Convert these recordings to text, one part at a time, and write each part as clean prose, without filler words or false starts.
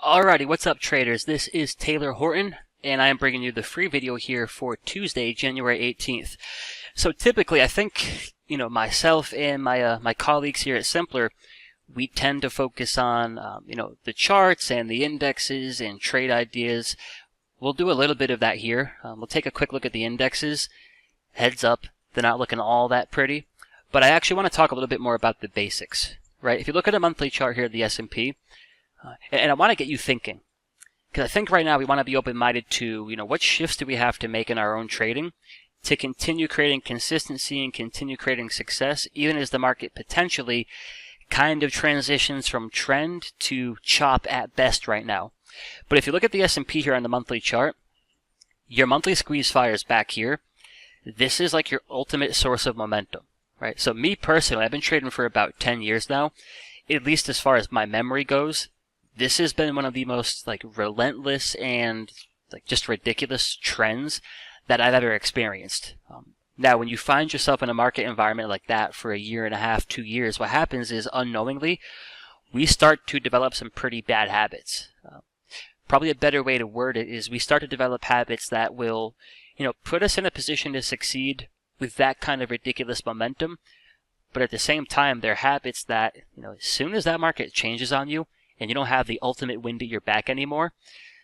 Alrighty, what's up traders? This is Taylor Horton, and I am bringing you the free video here for Tuesday, January 18th. So typically, I think, myself and my colleagues here at Simpler, we tend to focus on, the charts and the indexes and trade ideas. We'll do a little bit of that here. We'll take a quick look at the indexes. Heads up, they're not looking all that pretty. But I actually want to talk a little bit more about the basics, right? If you look at a monthly chart here, the S&P, and I want to get you thinking, because I think right now we want to be open-minded to, what shifts do we have to make in our own trading to continue creating consistency and continue creating success, even as the market potentially kind of transitions from trend to chop at best right now. But if you look at the S&P here on the monthly chart, your monthly squeeze fires back here. This is like your ultimate source of momentum, right? So me personally, I've been trading for about 10 years now, at least as far as my memory goes. This has been one of the most relentless and just ridiculous trends that I've ever experienced. Now, when you find yourself in a market environment like that for a year and a half, 2 years, what happens is unknowingly, we start to develop some pretty bad habits. Probably a better way to word it is we start to develop habits that will, put us in a position to succeed with that kind of ridiculous momentum. But at the same time, they're habits that, as soon as that market changes on you, and you don't have the ultimate wind at your back anymore,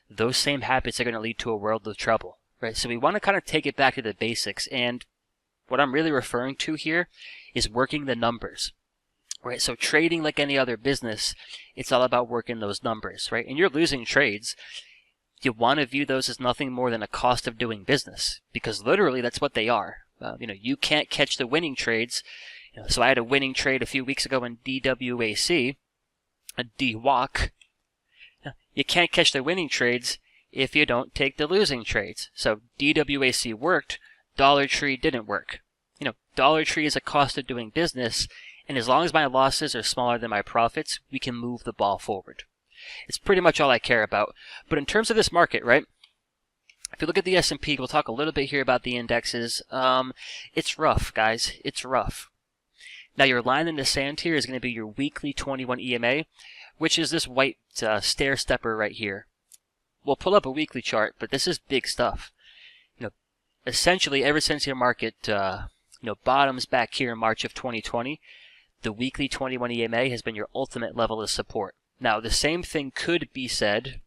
those same habits are going to lead to a world of trouble, right? So we want to kind of take it back to the basics, and what I'm really referring to here is working the numbers, right? So trading like any other business, it's all about working those numbers, right? And you're losing trades. You want to view those as nothing more than a cost of doing business, because literally that's what they are. You can't catch the winning trades. So I had a winning trade a few weeks ago in DWAC, a DWAC. You can't catch the winning trades if you don't take the losing trades. So DWAC worked, Dollar Tree didn't work. Dollar Tree is a cost of doing business, and as long as my losses are smaller than my profits, we can move the ball forward. It's pretty much all I care about. But in terms of this market, right? If you look at the S&P, we'll talk a little bit here about the indexes. It's rough, guys. It's rough. Now, your line in the sand here is going to be your weekly 21 EMA, which is this white stair stepper right here. We'll pull up a weekly chart, but this is big stuff. Essentially, ever since your market, bottoms back here in March of 2020, the weekly 21 EMA has been your ultimate level of support. Now, the same thing could be said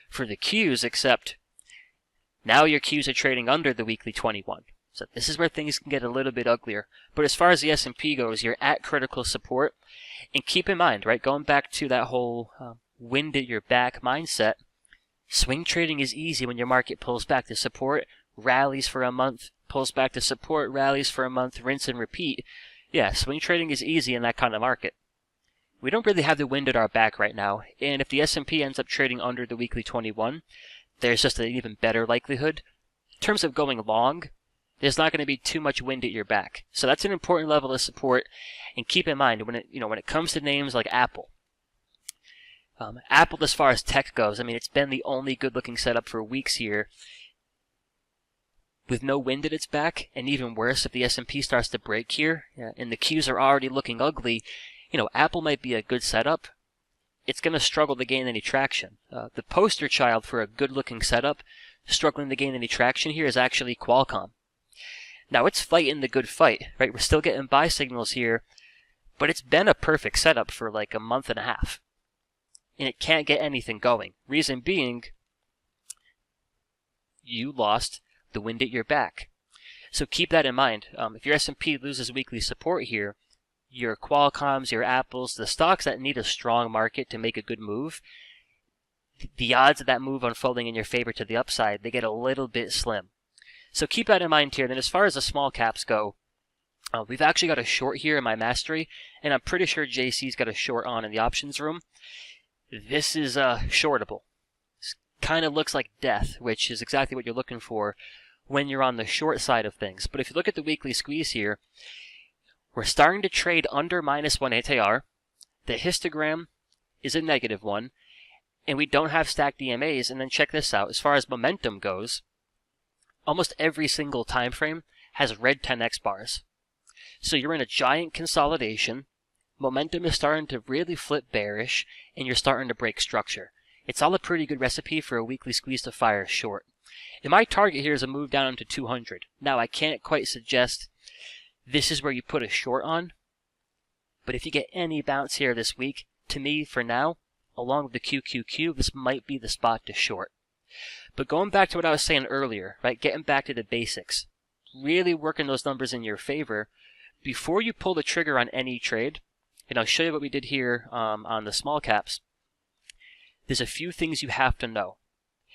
for the Qs, except now your Qs are trading under the weekly 21. So this is where things can get a little bit uglier. But as far as the S&P goes, you're at critical support. And keep in mind, right, going back to that whole wind at your back mindset, swing trading is easy when your market pulls back to support, rallies for a month, pulls back to support, rallies for a month, rinse and repeat. Yeah, swing trading is easy in that kind of market. We don't really have the wind at our back right now. And if the S&P ends up trading under the weekly 21, there's just an even better likelihood. In terms of going long, there's not going to be too much wind at your back. So that's an important level of support. And keep in mind, when it comes to names like Apple, Apple as far as tech goes, it's been the only good-looking setup for weeks here with no wind at its back. And even worse, if the S&P starts to break here, and the Qs are already looking ugly, Apple might be a good setup. It's going to struggle to gain any traction. The poster child for a good-looking setup, struggling to gain any traction here, is actually Qualcomm. Now, it's fighting the good fight, right? We're still getting buy signals here, but it's been a perfect setup for a month and a half. And it can't get anything going. Reason being, you lost the wind at your back. So keep that in mind. If your S&P loses weekly support here, your Qualcomms, your Apples, the stocks that need a strong market to make a good move, the odds of that move unfolding in your favor to the upside, they get a little bit slim. So keep that in mind here. Then as far as the small caps go, we've actually got a short here in my mastery, and I'm pretty sure JC's got a short on in the options room. This is shortable. This kind of looks like death, which is exactly what you're looking for when you're on the short side of things. But if you look at the weekly squeeze here, we're starting to trade under -1 ATR. The histogram is a -1, and we don't have stacked EMAs. And then check this out. As far as momentum goes, almost every single time frame has red 10x bars. So you're in a giant consolidation. Momentum is starting to really flip bearish, and you're starting to break structure. it's all a pretty good recipe for a weekly squeeze to fire short. And my target here is a move down to 200. Now, I can't quite suggest this is where you put a short on, but if you get any bounce here this week, to me, for now, along with the QQQ, this might be the spot to short. But going back to what I was saying earlier, right, getting back to the basics, really working those numbers in your favor, before you pull the trigger on any trade, and I'll show you what we did here on the small caps, there's a few things you have to know.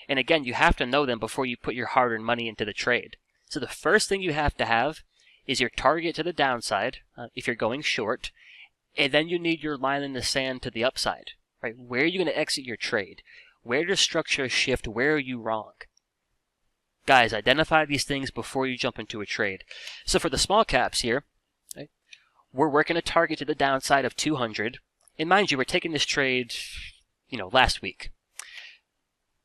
And again, you have to know them before you put your hard-earned money into the trade. So the first thing you have to have is your target to the downside, if you're going short, and then you need your line in the sand to the upside. Right? Where are you going to exit your trade? Where does structure shift? Where are you wrong? Guys, identify these things before you jump into a trade. So for the small caps here, right, we're working a target to the downside of 200. And mind you, we're taking this trade, last week.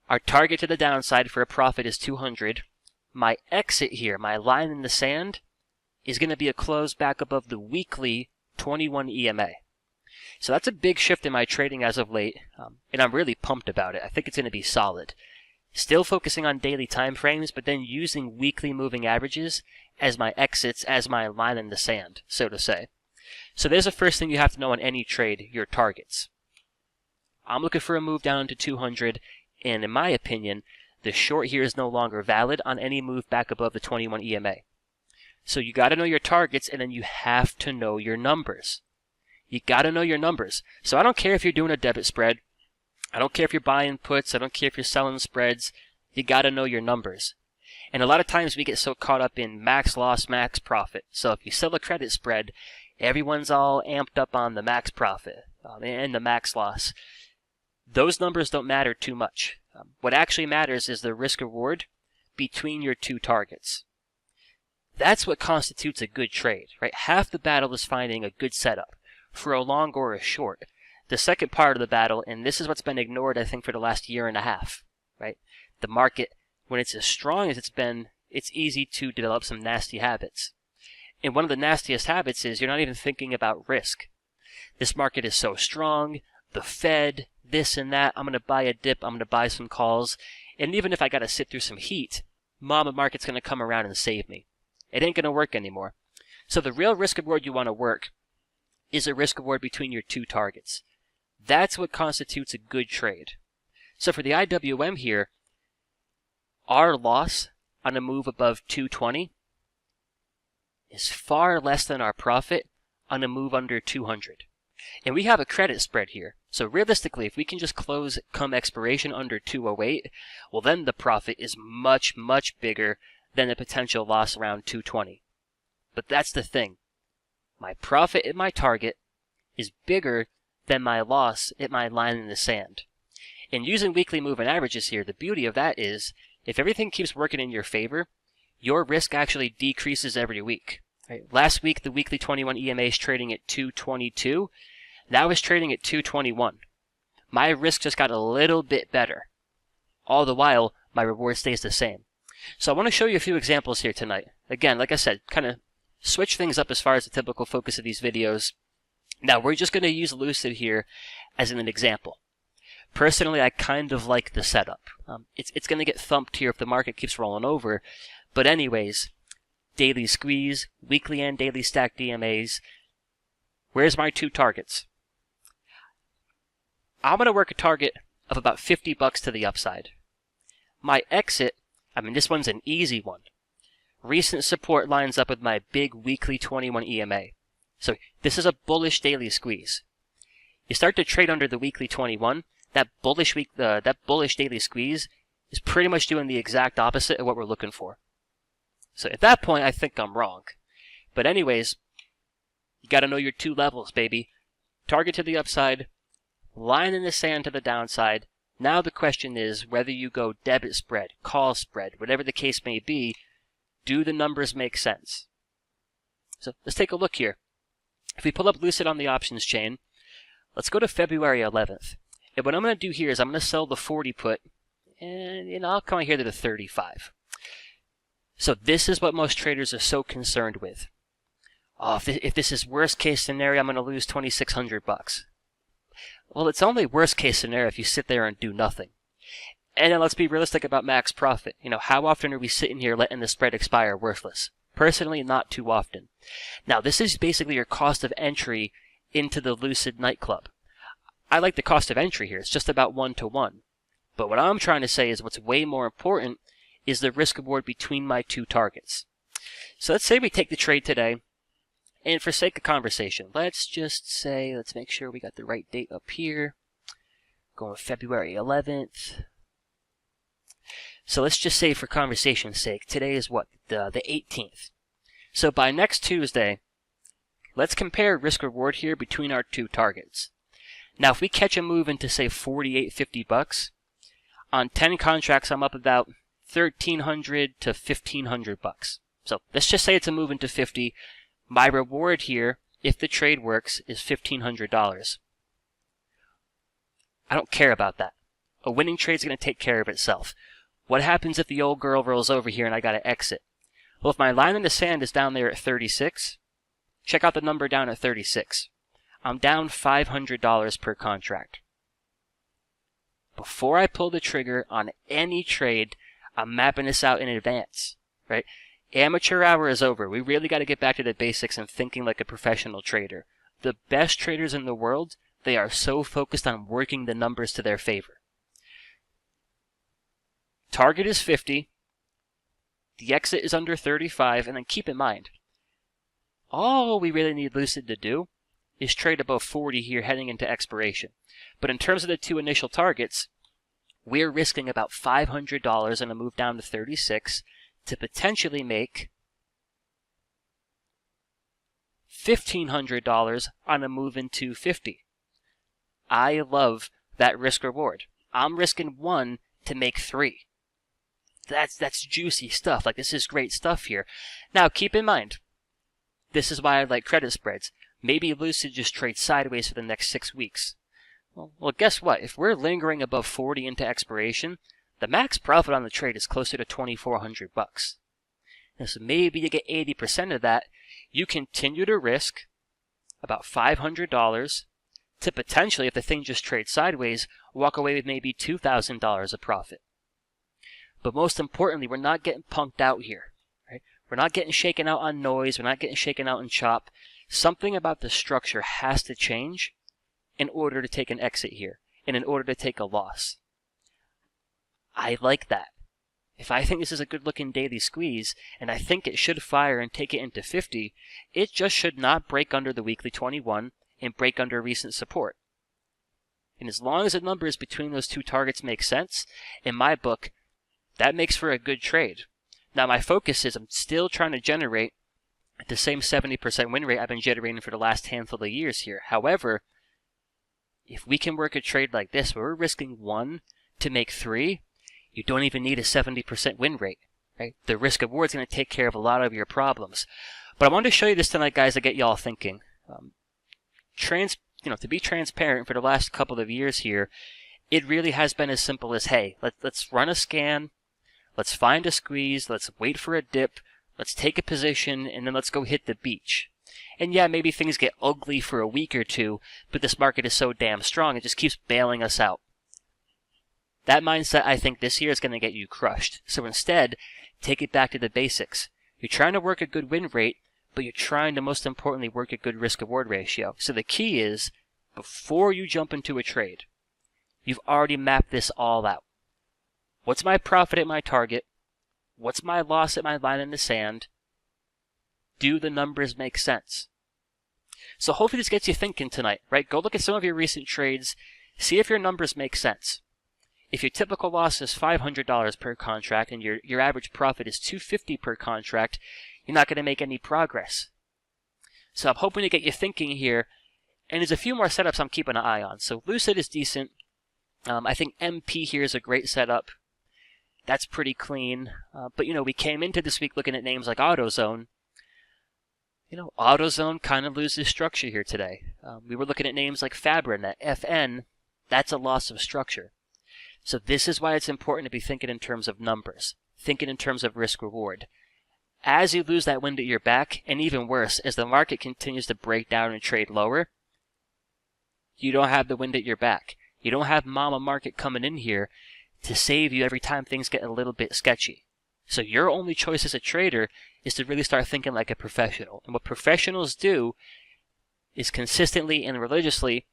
Our target to the downside for a profit is 200. My exit here, my line in the sand, is going to be a close back above the weekly 21 EMA. So that's a big shift in my trading as of late, and I'm really pumped about it. I think it's going to be solid. Still focusing on daily time frames, but then using weekly moving averages as my exits, as my line in the sand, so to say. So there's the first thing you have to know on any trade, your targets. I'm looking for a move down to 200, and in my opinion, the short here is no longer valid on any move back above the 21 EMA. So you got to know your targets, and then you have to know your numbers. You got to know your numbers. So I don't care if you're doing a debit spread. I don't care if you're buying puts. I don't care if you're selling spreads. You got to know your numbers. And a lot of times we get so caught up in max loss, max profit. So if you sell a credit spread, everyone's all amped up on the max profit and the max loss. Those numbers don't matter too much. What actually matters is the risk reward between your two targets. That's what constitutes a good trade, right? Half the battle is finding a good setup for a long or a short. The second part of the battle, and this is what's been ignored, I think, for the last year and a half, right? The market, when it's as strong as it's been, it's easy to develop some nasty habits. And one of the nastiest habits is you're not even thinking about risk. This market is so strong, the Fed, this and that, I'm going to buy a dip, I'm going to buy some calls, and even if I got to sit through some heat, mama market's going to come around and save me. It ain't going to work anymore. So the real risk reward you want to work is a risk reward between your two targets. That's what constitutes a good trade. So for the IWM here, our loss on a move above 220 is far less than our profit on a move under 200. And we have a credit spread here. So realistically, if we can just close come expiration under 208, well then the profit is much, much bigger than the potential loss around 220. But that's the thing. My profit at my target is bigger than my loss at my line in the sand. And using weekly moving averages here, the beauty of that is if everything keeps working in your favor, your risk actually decreases every week. Right? Last week, the weekly 21 EMA is trading at 222. Now it's trading at 221. My risk just got a little bit better. All the while, my reward stays the same. So I want to show you a few examples here tonight. Again, like I said, kind of switch things up as far as the typical focus of these videos. Now, we're just going to use Lucid here as an example. Personally, I kind of like the setup. It's going to get thumped here if the market keeps rolling over. But anyways, daily squeeze, weekly and daily stacked DMAs. Where's my two targets? I'm going to work a target of about $50 to the upside. My exit, this one's an easy one. Recent support lines up with my big weekly 21 EMA. So this is a bullish daily squeeze. You start to trade under the weekly 21, that bullish daily squeeze is pretty much doing the exact opposite of what we're looking for. So at that point, I think I'm wrong. But anyways, you got to know your two levels, baby. Target to the upside, line in the sand to the downside. Now the question is whether you go debit spread, call spread, whatever the case may be, do the numbers make sense? So let's take a look here. If we pull up Lucid on the options chain, let's go to February 11th. And what I'm going to do here is I'm going to sell the 40 put, and I'll come out here to the 35. So this is what most traders are so concerned with. Oh, if this is worst case scenario, I'm going to lose $2,600. Well, it's only worst case scenario if you sit there and do nothing. And then let's be realistic about max profit. How often are we sitting here letting the spread expire worthless? Personally, not too often. Now, this is basically your cost of entry into the Lucid nightclub. I like the cost of entry here. It's just about 1-to-1. But what I'm trying to say is what's way more important is the risk reward between my two targets. So let's say we take the trade today, and for sake of conversation, let's make sure we got the right date up here. Going February 11th. So let's just say for conversation's sake, today is what? The 18th. So by next Tuesday, let's compare risk reward here between our two targets. Now if we catch a move into say $48.50, on 10 contracts I'm up about $1,300 to $1,500. So let's just say it's a move into 50. My reward here, if the trade works, is $1,500. I don't care about that. A winning trade is going to take care of itself. What happens if the old girl rolls over here and I got to exit? Well, if my line in the sand is down there at 36, check out the number down at 36. I'm down $500 per contract. Before I pull the trigger on any trade, I'm mapping this out in advance, right? Amateur hour is over. We really got to get back to the basics and thinking like a professional trader. The best traders in the world, they are so focused on working the numbers to their favor. Target is 50. The exit is under 35. And then keep in mind, all we really need Lucid to do is trade above 40 here heading into expiration. But in terms of the two initial targets, we're risking about $500 on a move down to 36 to potentially make $1,500 on a move into 50. I love that risk reward. I'm risking 1 to make 3. That's juicy stuff. Like, this is great stuff here. Now, keep in mind, this is why I like credit spreads. Maybe Lucid just trades sideways for the next 6 weeks. Well, guess what? If we're lingering above 40 into expiration, the max profit on the trade is closer to $2,400. And so maybe you get 80% of that. You continue to risk about $500 to potentially, if the thing just trades sideways, walk away with maybe $2,000 of profit. But most importantly, we're not getting punked out here. Right? We're not getting shaken out on noise. We're not getting shaken out in chop. Something about the structure has to change in order to take an exit here and in order to take a loss. I like that. If I think this is a good-looking daily squeeze, and I think it should fire and take it into 50, it just should not break under the weekly 21 and break under recent support. And as long as the numbers between those two targets make sense, in my book, that makes for a good trade. Now my focus is I'm still trying to generate the same 70% win rate I've been generating for the last handful of years here. However, if we can work a trade like this where we're risking 1 to make 3, you don't even need a 70% win rate. Right? The risk reward is going to take care of a lot of your problems. But I wanted to show you this tonight, guys, to get y'all thinking. To be transparent, for the last couple of years here, it really has been as simple as, hey, let's run a scan, let's find a squeeze, let's wait for a dip, let's take a position, and then let's go hit the beach. And yeah, maybe things get ugly for a week or two, but this market is so damn strong, it just keeps bailing us out. That mindset, I think, this year is going to get you crushed. So instead, take it back to the basics. You're trying to work a good win rate, but you're trying to, most importantly, work a good risk-reward ratio. So the key is, before you jump into a trade, you've already mapped this all out. What's my profit at my target? What's my loss at my line in the sand? Do the numbers make sense? So hopefully this gets you thinking tonight, right? Go look at some of your recent trades. See if your numbers make sense. If your typical loss is $500 per contract and your average profit is $250 per contract, you're not going to make any progress. So I'm hoping to get you thinking here. And there's a few more setups I'm keeping an eye on. So Lucid is decent. I think MP here is a great setup. That's pretty clean. But, we came into this week looking at names like AutoZone. AutoZone kind of loses structure here today. We were looking at names like Fabrinet, FN. That's a loss of structure. So this is why it's important to be thinking in terms of numbers, thinking in terms of risk-reward. As you lose that wind at your back, and even worse, as the market continues to break down and trade lower, You don't have the wind at your back. You don't have mama market coming in here to save you every time things get a little bit sketchy. So your only choice as a trader is to really start thinking like a professional. And what professionals do is consistently and religiously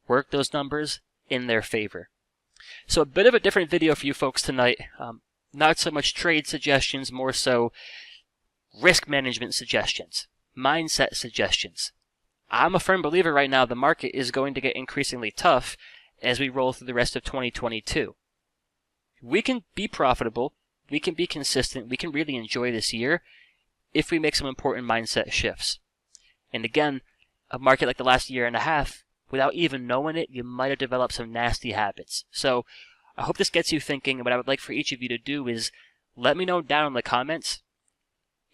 work those numbers in their favor. So a bit of a different video for you folks tonight. Not so much trade suggestions, more so risk management suggestions, mindset suggestions. I'm a firm believer right now the market is going to get increasingly tough as we roll through the rest of 2022. We can be profitable, we can be consistent, we can really enjoy this year if we make some important mindset shifts. And again, a market like the last year and a half, without even knowing it, you might have developed some nasty habits. So I hope this gets you thinking, and what I would like for each of you to do is let me know down in the comments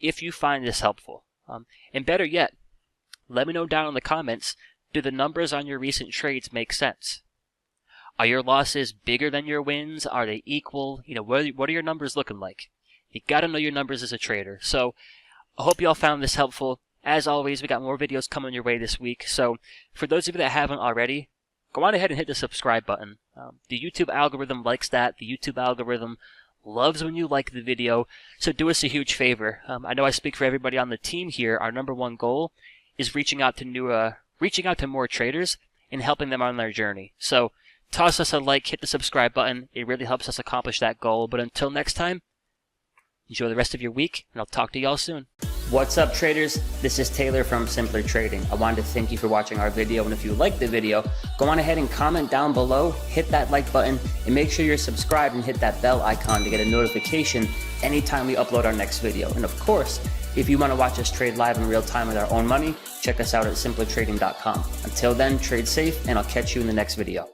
if you find this helpful. And better yet, let me know down in the comments, do the numbers on your recent trades make sense? Are your losses bigger than your wins? Are they equal? What are your numbers looking like? You got to know your numbers as a trader. So I hope you all found this helpful. As always, we got more videos coming your way this week. So for those of you that haven't already, go on ahead and hit the subscribe button. The YouTube algorithm likes that. The YouTube algorithm loves when you like the video. So do us a huge favor. I know I speak for everybody on the team here. Our number one goal is reaching out to more traders and helping them on their journey. So toss us a like, hit the subscribe button. It really helps us accomplish that goal. But until next time, enjoy the rest of your week, and I'll talk to y'all soon. What's up, traders? This is Taylor from Simpler Trading. I wanted to thank you for watching our video, and if you liked the video, go on ahead and comment down below, hit that like button, and make sure you're subscribed and hit that bell icon to get a notification anytime we upload our next video. And of course, if you want to watch us trade live in real time with our own money, check us out at simplertrading.com. Until then, trade safe, and I'll catch you in the next video.